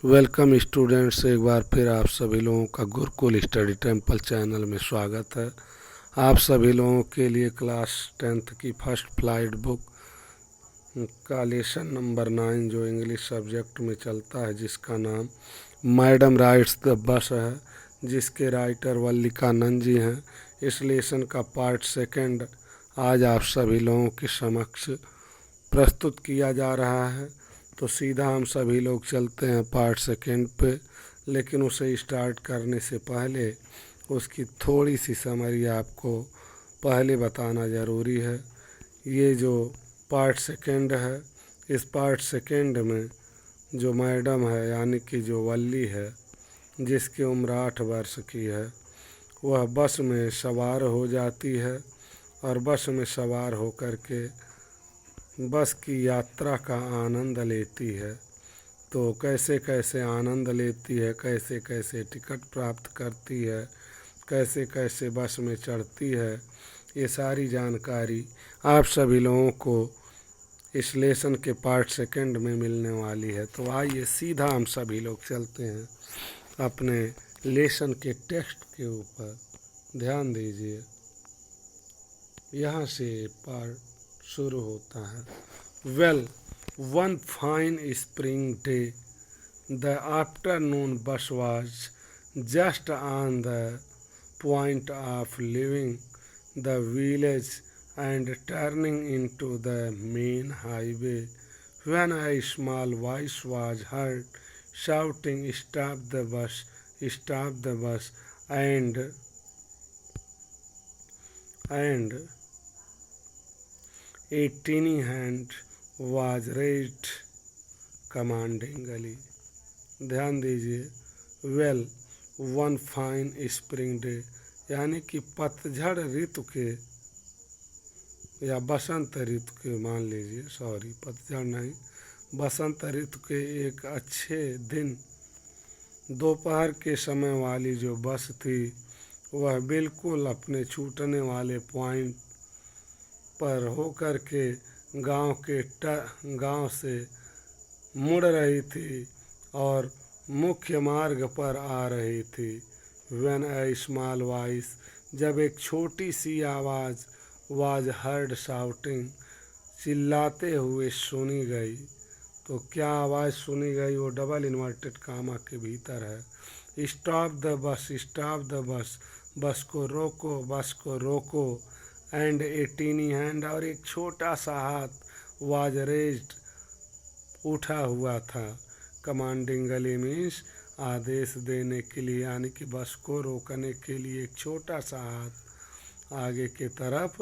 Welcome students, एक बार फिर आप सभी लोगों का गुरुकुल स्टडी टेम्पल चैनल में स्वागत है। आप सभी लोगों के लिए क्लास 10th की फर्स्ट फ्लाइट बुक का लेसन नंबर 9 जो इंग्लिश सब्जेक्ट में चलता है, जिसका नाम मैडम राइट्स द बस है, जिसके राइटर वल्लिकानंद जी हैं। इस लेसन का पार्ट सेकंड आज आप सभी लोगों के समक्ष प्रस्तुत किया जा रहा है। तो सीधा हम सभी लोग चलते हैं पार्ट सेकंड पे, लेकिन उसे स्टार्ट करने से पहले उसकी थोड़ी सी समरी आपको पहले बताना ज़रूरी है। ये जो पार्ट सेकंड है, इस पार्ट सेकंड में जो मैडम है यानी कि जो वल्ली है, जिसकी उम्र 8 वर्ष की है, वह बस में सवार हो जाती है और बस में सवार होकर के बस की यात्रा का आनंद लेती है। तो कैसे कैसे आनंद लेती है, कैसे कैसे टिकट प्राप्त करती है, कैसे कैसे बस में चढ़ती है, ये सारी जानकारी आप सभी लोगों को इस लेसन के पार्ट सेकंड में मिलने वाली है। तो आइए सीधा हम सभी लोग चलते हैं अपने लेसन के टेक्स्ट के ऊपर। ध्यान दीजिए, यहाँ से पार्ट शुरू होता है। Well, one fine spring day, the afternoon bus was just on the point of leaving the village and turning into the main highway when a small voice was heard shouting, "Stop the bus! Stop the bus!" and a tiny hand was raised commandingly. ध्यान दीजिए, well one fine spring day यानी कि पतझड़ ऋतु के या बसंत ऋतु के, मान लीजिए, सॉरी पतझड़ नहीं, बसंत ऋतु के एक अच्छे दिन दोपहर के समय वाली जो बस थी, वह बिल्कुल अपने छूटने वाले पॉइंट पर होकर के गांव से मुड़ रही थी और मुख्य मार्ग पर आ रही थी। व्हेन ए स्मॉल वॉइस, जब एक छोटी सी आवाज़, वाज हर्ड शाउटिंग, चिल्लाते हुए सुनी गई। तो क्या आवाज़ सुनी गई? वो डबल इन्वर्टेड कामा के भीतर है। Stop the bus, stop the bus, बस को रोको, बस को रोको। एंड ए टीनी हैंड, और एक छोटा सा हाथ, वाज रेज्ड, उठा हुआ था। कमांडिंगली मीन्स आदेश देने के लिए, यानी कि बस को रोकने के लिए एक छोटा सा हाथ आगे की तरफ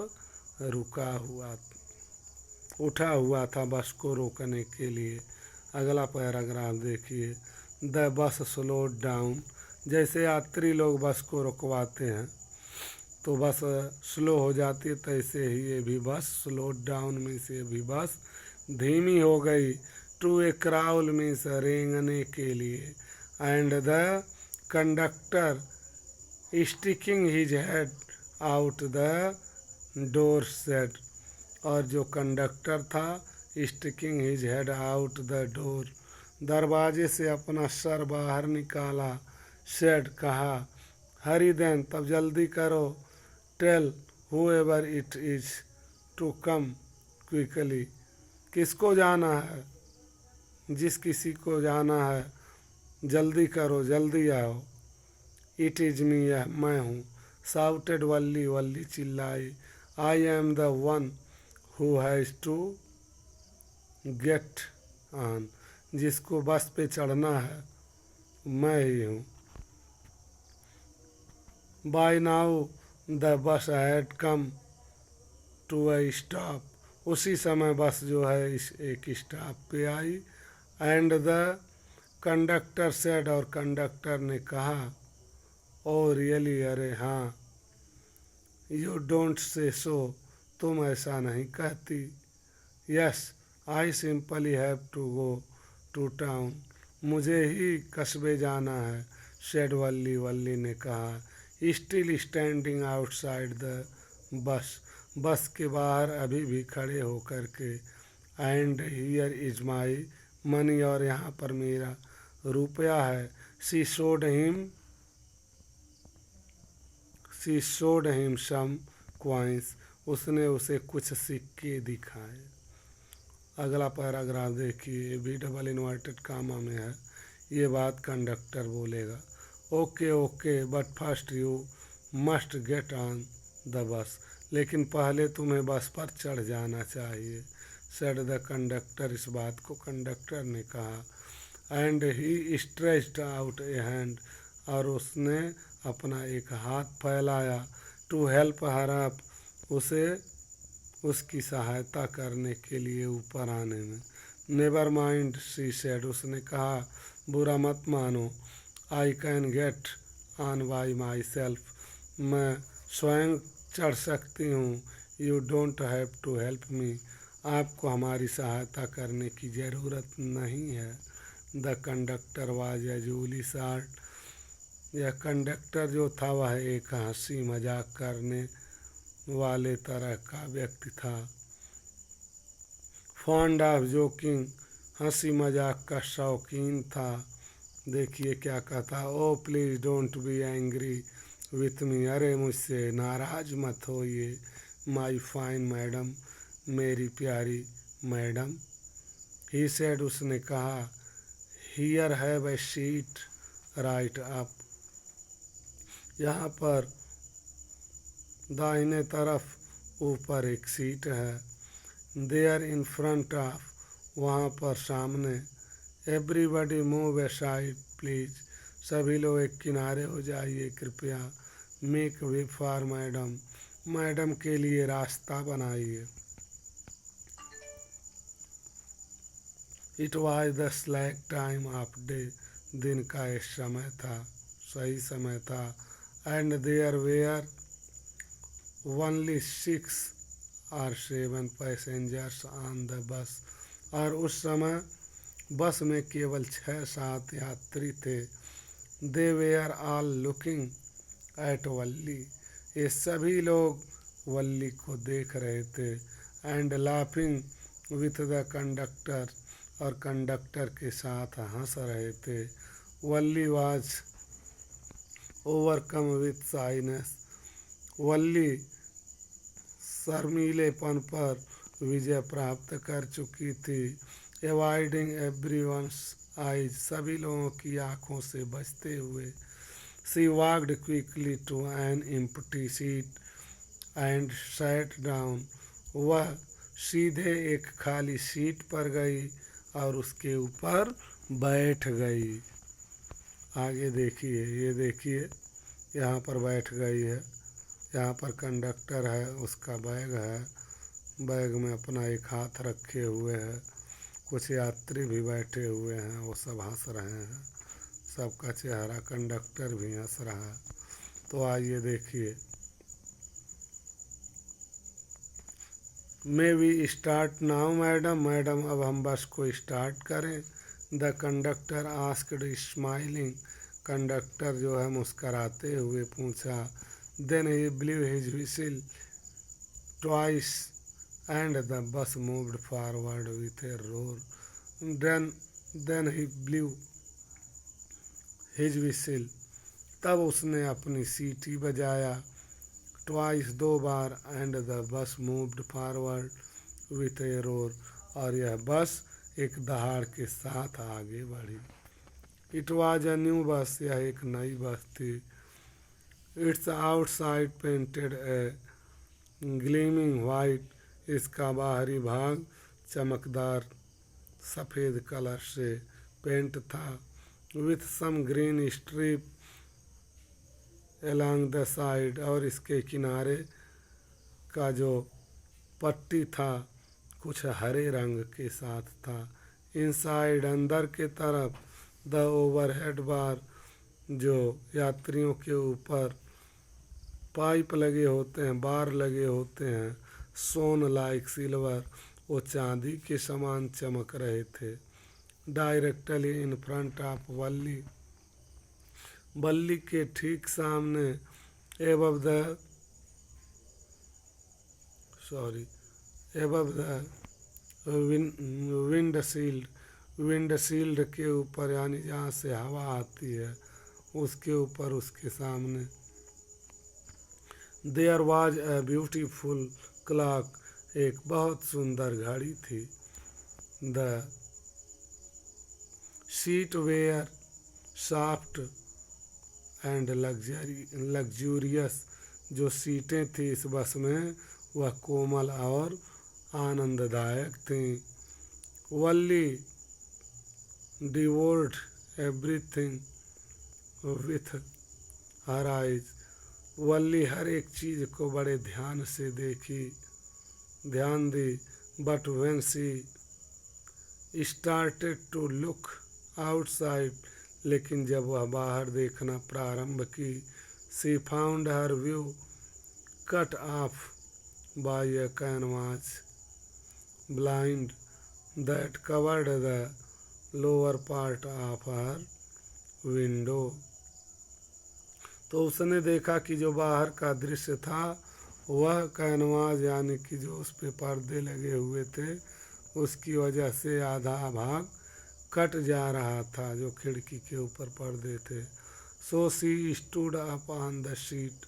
उठा हुआ था बस को रोकने के लिए। अगला पैराग्राफ देखिए। द बस स्लोड डाउन, जैसे यात्री लोग बस को रुकवाते हैं तो बस स्लो हो जाती है, तैसे ही ये भी बस स्लोड डाउन मीन्स ये भी बस धीमी हो गई। टू ए क्राउल मीन्स रेंगने के लिए। And the conductor sticking his head out the door said, और जो कंडक्टर था sticking his head out the door, दरवाजे से अपना सर बाहर निकाला। सेड, कहा। हरी देन, तब जल्दी करो। Tell whoever it is to come quickly, किसको जाना है, जिस किसी को जाना है, जल्दी करो, जल्दी आओ। इट इज मी, यह मैं हूँ। साउटेड वल्ली, वल्ली चिल्लाई। I am the one who has to get on, जिसको बस पे चढ़ना है मैं ही हूँ। By now the bus had come to a stop, उसी समय बस जो है इस एक स्टॉप पे आई। एंड द कंडक्टर सेड, और कंडक्टर ने कहा, ओ रियली, अरे हाँ। यू डोंट से सो, तुम ऐसा नहीं कहती। Yes, I simply have to go to town, मुझे ही कस्बे जाना है। सेड वल्ली, वल्ली ने कहा। Still standing outside the bus, बस के बाहर अभी भी खड़े होकर के। And here is my money, और यहाँ पर मेरा रुपया है। She showed him some coins, उसने उसे कुछ सिक्के दिखाए। अगला पैराग्राफ देखिए, बी डबल इन्वर्टेड कामा में है। ये बात कंडक्टर बोलेगा, okay okay but first you must get on the bus, लेकिन पहले तुम्हें बस पर चढ़ जाना चाहिए। सेड द कंडक्टर, इस बात को कंडक्टर ने कहा। And he stretched out A hand, और उसने अपना एक हाथ फैलाया। टू हेल्प हर अप, उसे उसकी सहायता करने के लिए ऊपर आने में। नेवर माइंड शी सेड, उसने कहा बुरा मत मानो। I can get on by myself, मैं स्वयं चढ़ सकती हूँ। You don't have to help me, आपको हमारी सहायता करने की ज़रूरत नहीं है। The conductor was usually short, यह कंडक्टर जो था वह एक हंसी मजाक करने वाले तरह का व्यक्ति था। फॉन्ड ऑफ जोकिंग, हंसी मजाक का शौकीन था। देखिए क्या कहता, ओ please don't be angry with me, अरे मुझसे नाराज मत होइए। माई फाइन मैडम, मेरी प्यारी मैडम। ही सेड, उसने कहा। Here have a seat right up, यहाँ पर दाहिने तरफ ऊपर एक सीट है। देयर इन फ्रंट ऑफ, वहाँ पर सामने। एवरीबडी मूव असाइड प्लीज, सभी लोग एक किनारे हो जाइए कृपया। Make way for madam, madam के लिए रास्ता बनाइए। It was the slack time of day, दिन का एक समय था, सही समय था। एंड देयर वेयर ओनली 6 और 7 पैसेंजर्स ऑन द बस, और उस समय बस में केवल 6-7 यात्री थे। दे वेयर ऑल लुकिंग एट वल्ली, ये सभी लोग वल्ली को देख रहे थे। And laughing with the conductor, और कंडक्टर के साथ हंस रहे थे। वल्ली वाज ओवरकम विथ शाइनेस, वल्ली शर्मीलेपन पर विजय प्राप्त कर चुकी थी। एवॉइडिंग एवरीवन्स आइज, सभी लोगों की आंखों से बचते हुए। She walked quickly to an empty seat and sat down, वह सीधे एक खाली सीट पर गई और उसके ऊपर बैठ गई। आगे देखिए, ये देखिए यहाँ पर बैठ गई है। यहाँ पर कंडक्टर है, उसका बैग है, बैग में अपना एक हाथ रखे हुए है। कुछ यात्री भी बैठे हुए हैं, वो सब हंस रहे हैं, सबका चेहरा, कंडक्टर भी हंस रहा है। तो आइए देखिए, may we start now madam, madam अब हम बस को स्टार्ट करें। The conductor asked smiling, conductor जो है मुस्कराते हुए पूछा। Then he blew his whistle twice and the bus moved forward with a roar. Then he blew his whistle, तब उसने अपनी सीटी बजाया। ट्वाइस, 2 बार। And the bus moved forward with a roar, और यह बस एक दहाड़ के साथ आगे बढ़ी। It was a new bus, यह एक नई बस थी। Its outside painted a gleaming white, इसका बाहरी भाग चमकदार सफ़ेद कलर से पेंट था। With some green strip along the side, और इसके किनारे का जो पट्टी था कुछ हरे रंग के साथ था। इनसाइड, अंदर के तरफ। द ओवरहेड बार, जो यात्रियों के ऊपर पाइप लगे होते हैं, बार लगे होते हैं। सोन लाइक सिल्वर, वो चांदी के समान चमक रहे थे। डायरेक्टली इन फ्रंट ऑफ वल्ली, वल्ली के ठीक सामने। Above the above the windshield, windshield के ऊपर, यानी जहाँ से हवा आती है उसके ऊपर उसके सामने। There was a beautiful clock, एक बहुत सुंदर घड़ी थी। The seat were soft and luxurious, जो सीटें थी इस बस में वह कोमल और आनंददायक थीं। Valli devoured everything with her eyes, Valli हर एक चीज़ को बड़े ध्यान से ध्यान दी। But when she started to look outside, लेकिन जब वह बाहर देखना प्रारंभ की, she found her view cut off by a canvas blind that covered the lower part of her window. तो उसने देखा कि जो बाहर का दृश्य था वह कैनवास, यानी कि जो उस पे पर्दे लगे हुए थे उसकी वजह से आधा भाग कट जा रहा था, जो खिड़की के ऊपर पर्दे थे। So she stood up on the seat,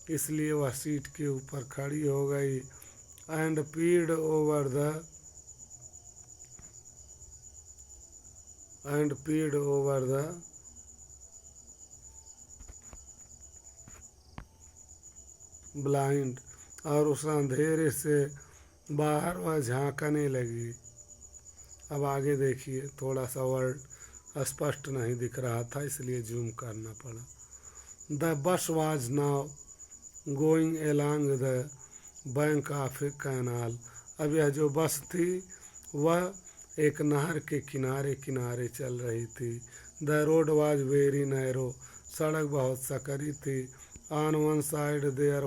इसलिए वह सीट के ऊपर खड़ी हो गई। एंड पीड ओवर द ब्लाइंड, और उस अंधेरे से बाहर वह झांकने लगी। अब आगे देखिए, थोड़ा सा वर्ड स्पष्ट नहीं दिख रहा था इसलिए जूम करना पड़ा। The bus was now going along the bank of A canal, अब यह जो बस थी वह एक नहर के किनारे किनारे चल रही थी। The road was very narrow, सड़क बहुत सकरी थी। On one side there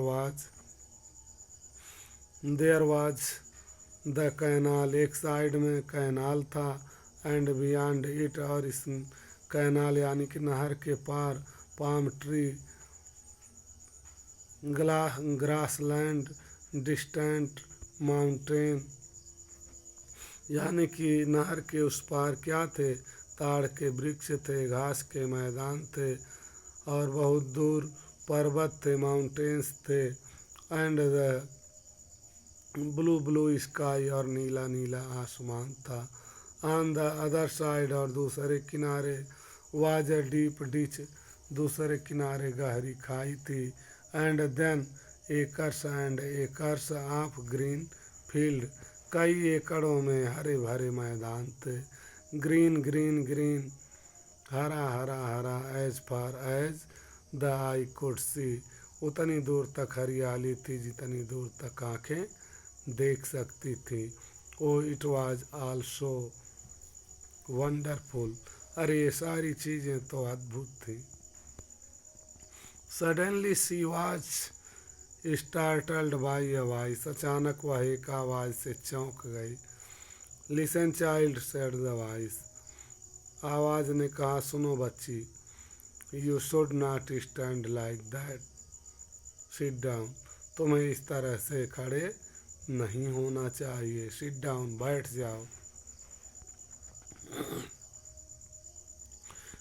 was the canal, एक साइड में कैनाल था। एंड बियॉन्ड इट, और इस कैनाल यानी कि नहर के पार palm tree, grassland, distant mountain, यानी कि नहर के उस पार क्या थे, ताड़ के वृक्ष थे, घास के मैदान थे और बहुत दूर पर्वत थे, माउंटेन्स थे। एंड द ब्लू स्काई, और नीला नीला आसमान था। ऑन द अदर साइड, और दूसरे किनारे, वाज अ डीप डिच, दूसरे किनारे गहरी खाई थी। And then acres and acres of green field, कई एकड़ों में हरे भरे मैदान थे। ग्रीन ग्रीन ग्रीन, हरा हरा हरा, as far as the eye could see, उतनी दूर तक हरियाली थी जितनी दूर तक आंखें देख सकती थी। Oh it was also wonderful, अरे ये सारी चीज़ें तो अद्भुत थी। Suddenly she was startled by a voice, अचानक वह एक आवाज़ से चौंक गई। Listen child said the voice, आवाज़ ने कहा, सुनो बच्ची। You should not stand like that, sit down, तुम्हें इस तरह से खड़े नहीं होना चाहिए। सिट डाउन, बैठ जाओ।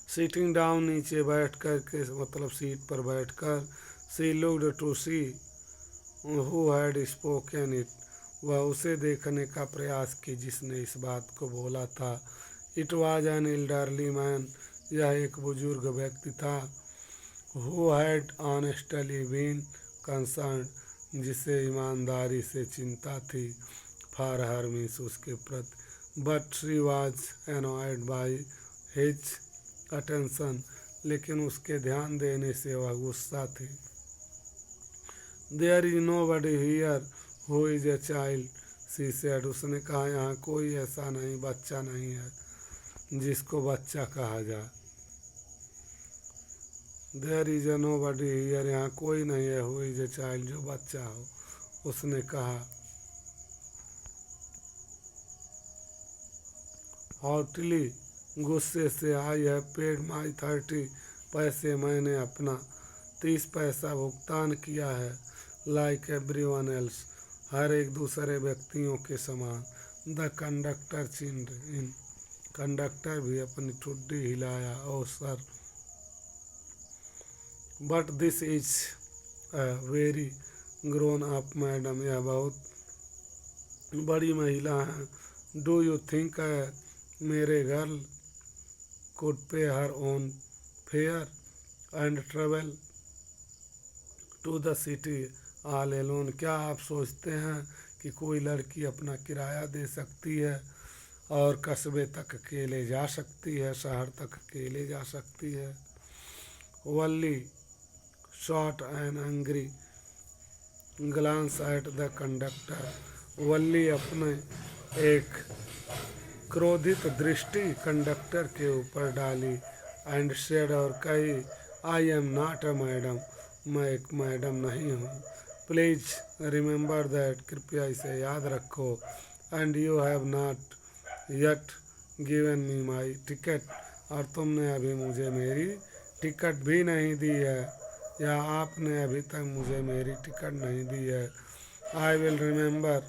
सिटिंग डाउन, नीचे बैठ कर के मतलब सीट पर बैठकर। She looked to see who had spoken it, वह उसे देखने का प्रयास की जिसने इस बात को बोला था। It was an elderly man, यह एक बुजुर्ग व्यक्ति था। Who had honestly been concern, जिसे ईमानदारी से चिंता थी। फॉर हर मीन्स, उसके प्रति। But she was annoyed by his attention, लेकिन उसके ध्यान देने से वह गुस्सा थी। There is nobody here who is a child, she said, उसने कहा, यहाँ कोई ऐसा नहीं, बच्चा नहीं है जिसको बच्चा कहा जाए। There is a nobody here, यहाँ कोई नहीं है, हु इज ए चाइल्ड, जो बच्चा हो, उसने कहा। हॉटली, गुस्से से, आई हैव पेड माई 30 पैसे, मैंने अपना 30 पैसा भुगतान किया है। लाइक एवरीवन एल्स, हर एक दूसरे व्यक्तियों के समान। The conductor chinned in, conductor भी अपनी ठुड्डी हिलाया। Oh sir, but this is very grown up madam, यह बहुत बड़ी महिला है। डू यू थिंक मेरे girl could pay her own fare and travel to the city all alone? क्या आप सोचते हैं कि कोई लड़की अपना किराया दे सकती है और कस्बे तक अकेले जा सकती है, शहर तक अकेले जा सकती है? Valli shot an angry glance at the conductor. Valli अपने एक क्रोधित दृष्टि कंडक्टर के ऊपर डाली। एंड सेड, और कही, आई एम नॉट अ मैडम, मैं एक मैडम नहीं हूँ। प्लीज रिमेंबर दैट, कृपया इसे याद रखो। And you have not yet given me my ticket, और तुमने अभी मुझे मेरी टिकट भी नहीं दी है, या आपने अभी तक मुझे मेरी टिकट नहीं दी है। आई विल रिमेंबर,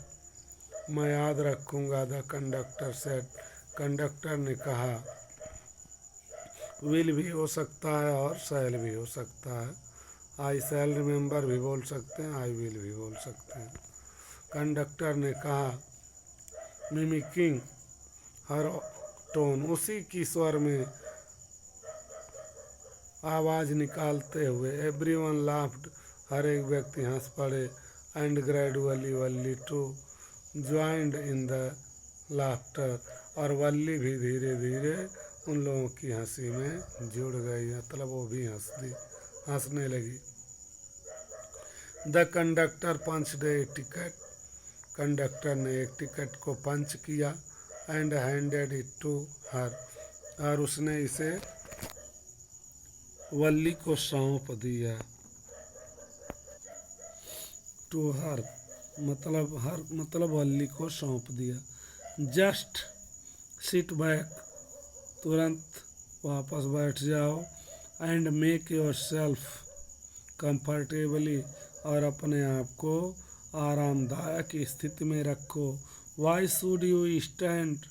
मैं याद रखूँगा। द कंडक्टर सेड, कंडक्टर ने कहा। विल भी हो सकता है और शैल भी हो सकता है। आई शैल रिमेंबर भी बोल सकते हैं, आई विल भी बोल सकते हैं। कंडक्टर ने कहा, मिमिकिंग हर टोन, उसी की स्वर में आवाज़ निकालते हुए। एवरीवन लाफ्ड, हर एक व्यक्ति हंस पड़े। And gradually Valli too joined in the laughter, और वल्ली भी धीरे धीरे उन लोगों की हंसी में जुड़ गई, मतलब वो भी हंसने लगी। The conductor punched ticket, conductor ने एक टिकट को पंच किया। And handed it to her, और उसने इसे वल्ली को सौंप दिया। टू हर मतलब वल्ली को सौंप दिया। जस्ट सिट बैक, तुरंत वापस बैठ जाओ। And make your self comfortably, और अपने आप को आरामदायक स्थिति में रखो। Why should you stand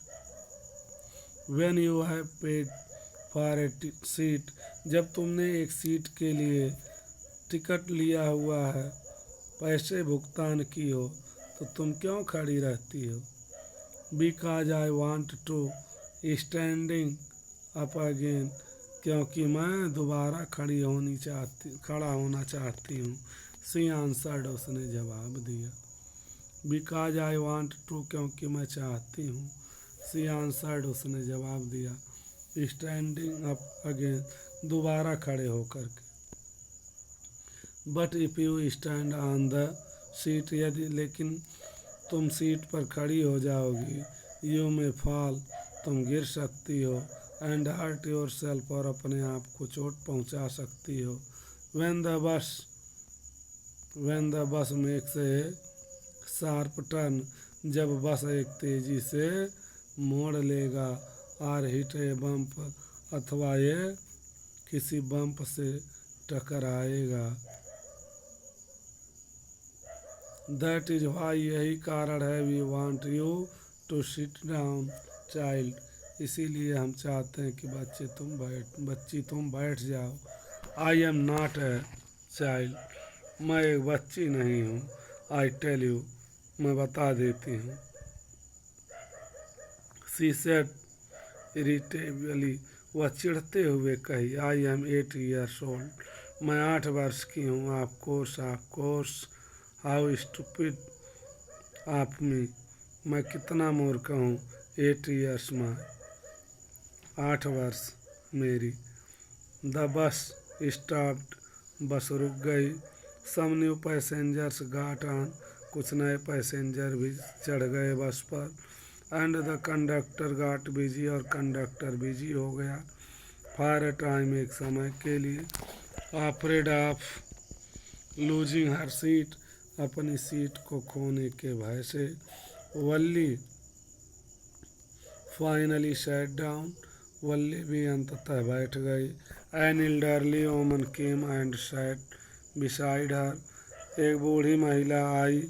when you have paid for a seat, जब तुमने एक सीट के लिए टिकट लिया हुआ है, पैसे भुगतान की हो, तो तुम क्यों खड़ी रहती हो? Because I want to standing up again, क्योंकि मैं दोबारा खड़ा होना चाहती हूँ। सी आंसर्ड, उसने जवाब दिया। बिकॉज आई वॉन्ट टू, क्योंकि मैं चाहती हूँ। सी आंसर्ड, उसने जवाब दिया। स्टैंडिंग अप अगेन, दोबारा खड़े होकर के। But if you stand on the seat, यदि लेकिन तुम सीट पर खड़ी हो जाओगी। यू में फॉल, तुम गिर सकती हो। एंड हर्ट योर सेल्फ, और अपने आप को चोट पहुंचा सकती हो। When the bus makes a sharp turn, जब बस एक तेजी से मोड़ लेगा। आर हिट ए बम्प, अथवा ये किसी बम्प से टकराएगा। दैट इज वाई, यही कारण है। We want you to sit down child, इसीलिए हम चाहते हैं कि बच्ची तुम बैठ जाओ। I am not a child, मैं एक बच्ची नहीं हूँ। आई टेल यू, मैं बता देती हूँ। सी सेड इरिटेबली, वह चिढ़ते हुए कही। आई एम 8 years old, मैं 8 वर्ष की हूँ। Of course, how stupid of me, मैं कितना मूर्ख हूँ। 8 years में 8 वर्ष मेरी। द बस स्टॉप्ड, बस रुक गई। Some new passengers got on, कुछ नए पैसेंजर भी चढ़ गए बस पर। And the conductor got busy, और कंडक्टर बिजी हो गया। फॉर ए टाइम, एक समय के लिए। Afraid of losing her seat, अपनी सीट को खोने के भय से। Valli finally sat down, Valli भी अंततः बैठ गई। An elderly woman came and sat beside her, एक बूढ़ी महिला आई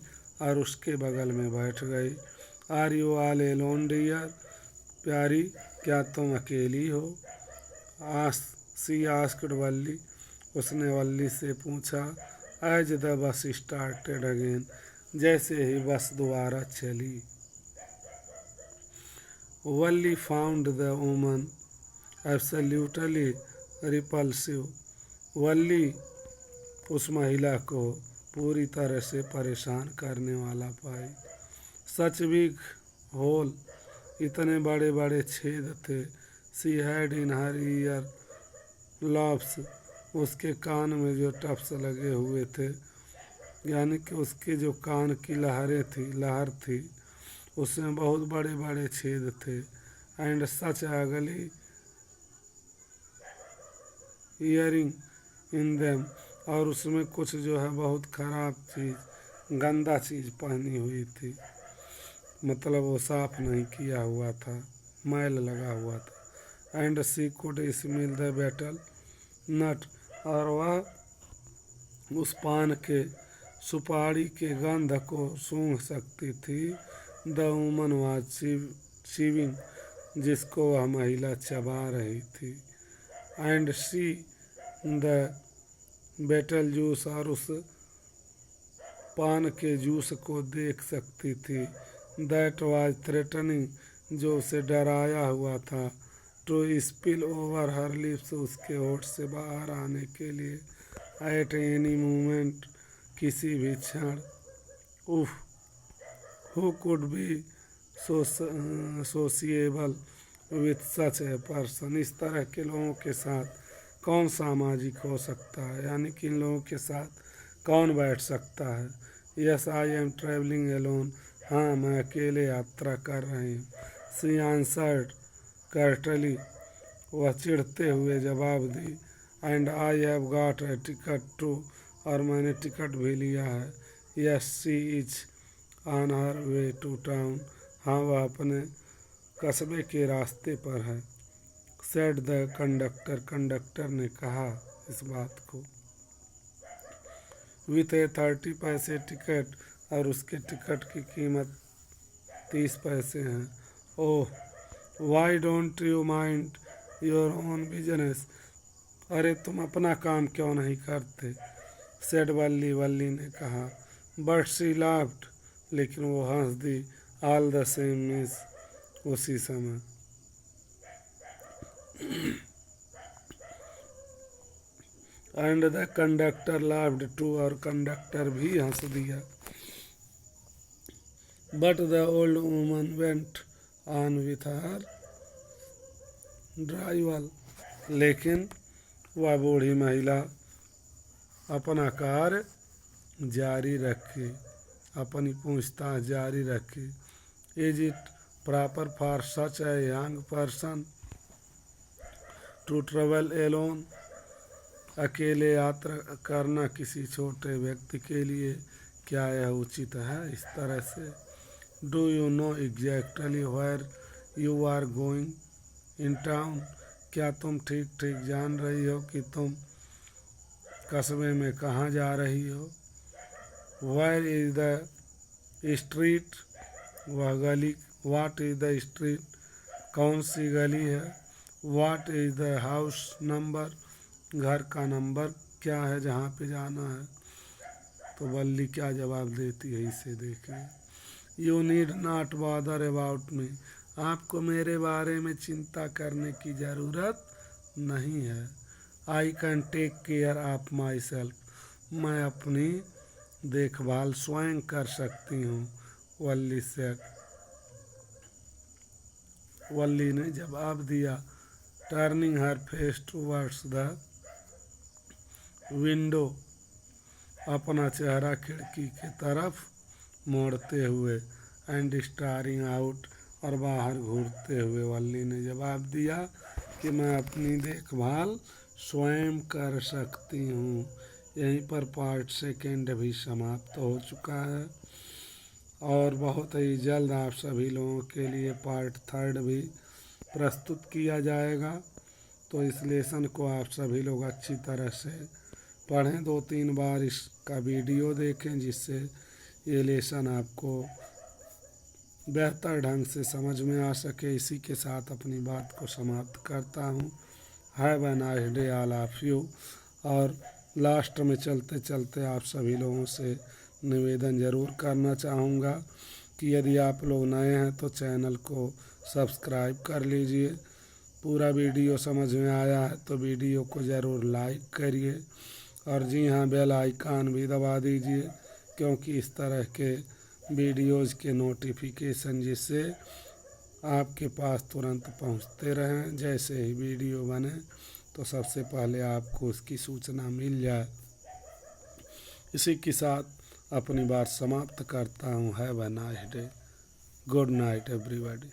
और उसके बगल में बैठ गई। Are you all alone dear, प्यारी क्या तुम अकेली हो? आस सी आस्क्ड वल्ली, उसने वल्ली से पूछा। As the bus started again, जैसे ही बस दोबारा चली। Valli found the woman absolutely repulsive, Valli उस महिला को पूरी तरह से परेशान करने वाला पाई। सच बिग होल, इतने बड़े बड़े छेद थे। She had in her year lobes, उसके कान में जो टप्स लगे हुए थे, यानी कि उसके जो कान की लहर थी, उसमें बहुत बड़े बड़े छेद थे। एंड सच अगली ईयरिंग इन देम, और उसमें कुछ जो है बहुत खराब चीज़, गंदा चीज़ पहनी हुई थी, मतलब वो साफ नहीं किया हुआ था, मैल लगा हुआ था। And she could smell the betel nut, और वह उस पान के सुपारी के गंध को सूंघ सकती थी। द वुमन वाज चीविंग, जिसको वह महिला चबा रही थी। And see the betel juice, और उस पान के जूस को देख सकती थी। दैट वाज थ्रेटनिंग, जो उसे डराया हुआ था। To spill over her lips, उसके होठ से बाहर आने के लिए। एट एनी मोमेंट, किसी भी क्षण। उफ, who could be sociable with such a person, इस तरह के लोगों के साथ कौन सामाजिक हो सकता है, यानी कि इन लोगों के साथ कौन बैठ सकता है। Yes I am travelling alone, हाँ मैं अकेले यात्रा कर रही हूँ। सी आंसर्ड कर्टली, वह चिढ़ते हुए जवाब दी। And I have got a ticket too, और मैंने टिकट भी लिया है। Yes she is on her way to town, हाँ वह अपने कस्बे के रास्ते पर है। सेड द कंडक्टर, कंडक्टर ने कहा इस बात को। विथ ए 30 पैसे टिकट, और उसके टिकट की कीमत 30 पैसे हैं। Oh, why don't you mind your own business, अरे तुम अपना काम क्यों नहीं करते? सेड वल्ली, वल्ली ने कहा। बट शी लाफ्ड, लेकिन वो हंस दी। ऑल द सेम मिस, उसी समय। And the conductor laughed too, और कंडक्टर भी हंस दिया। But the old woman went on with her drivel, लेकिन वह बूढ़ी महिला अपना कार्य जारी रखी, अपनी पूछताछ जारी रखी। Is it proper for such a young person to travel alone, अकेले यात्रा करना किसी छोटे व्यक्ति के लिए क्या यह उचित है? इस तरह से। Do you know exactly where you are going in town, क्या तुम ठीक ठीक जान रही हो कि तुम कस्बे में कहाँ जा रही हो? वेयर इज द स्ट्रीट, वह गली। वाट इज द स्ट्रीट, कौन सी गली है? What is the house number, घर का नंबर क्या है जहाँ पे जाना है? तो वल्ली क्या जवाब देती है, इसे देखिए। You need not bother about me, आपको मेरे बारे में चिंता करने की ज़रूरत नहीं है। I can take care of myself, मैं अपनी देखभाल स्वयं कर सकती हूँ। वल्ली से, वल्ली ने जवाब दिया। Turning her face towards the window, अपना चेहरा खिड़की की तरफ मोड़ते हुए। एंड स्टारिंग आउट, और बाहर घूरते हुए वल्ली ने जवाब दिया कि मैं अपनी देखभाल स्वयं कर सकती हूँ। यहीं पर पार्ट सेकेंड भी समाप्त हो चुका है, और बहुत ही जल्द आप सभी लोगों के लिए पार्ट थर्ड भी प्रस्तुत किया जाएगा। तो इस लेसन को आप सभी लोग अच्छी तरह से पढ़ें, 2-3 बार इसका वीडियो देखें, जिससे ये लेसन आपको बेहतर ढंग से समझ में आ सके। इसी के साथ अपनी बात को समाप्त करता हूँ। Have a nice day all of you. और लास्ट में चलते चलते आप सभी लोगों से निवेदन ज़रूर करना चाहूँगा कि यदि आप लोग नए हैं तो चैनल को सब्सक्राइब कर लीजिए। पूरा वीडियो समझ में आया है तो वीडियो को ज़रूर लाइक करिए और जी हाँ, बेल आइकन भी दबा दीजिए, क्योंकि इस तरह के वीडियोज़ के नोटिफिकेशन जिससे आपके पास तुरंत पहुंचते रहें। जैसे ही वीडियो बने तो सबसे पहले आपको उसकी सूचना मिल जाए। इसी के साथ अपनी बात समाप्त करता हूँ। Have a nice day. Good night everybody.